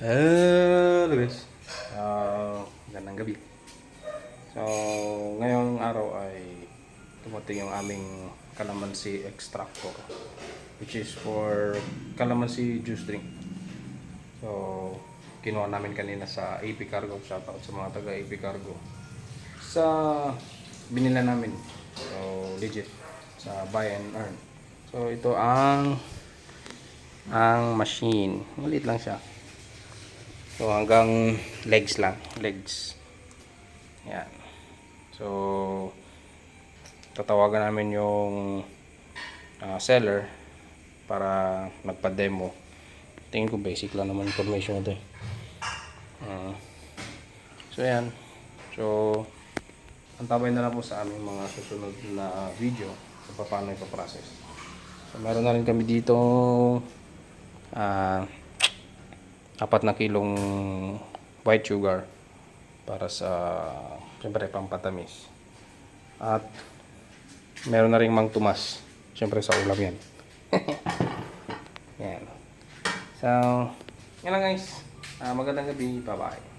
Hello guys, magandang gabi. So ngayong araw ay dumating yung aming calamansi extractor, which is for calamansi juice drink. So kinuha namin kanina sa AP Cargo. Shoutout sa mga taga AP Cargo sa binila namin. So legit sa buy and earn. So ito ang machine, maliit lang siya. So hanggang legs lang, legs. Yan. So tatawagan namin yung seller para magpa-demo. Tingin ko basic lang naman information ito. So yan. So antabay na lang po sa aming mga susunod na video kung paano ipaprocess. So meron na rin kami dito 4 na kilong white sugar para sa siyempre pampatamis, at meron na ring Mang Tomas siyempre sa ulam yan. Yan. So yan lang guys, magandang gabi, bye bye.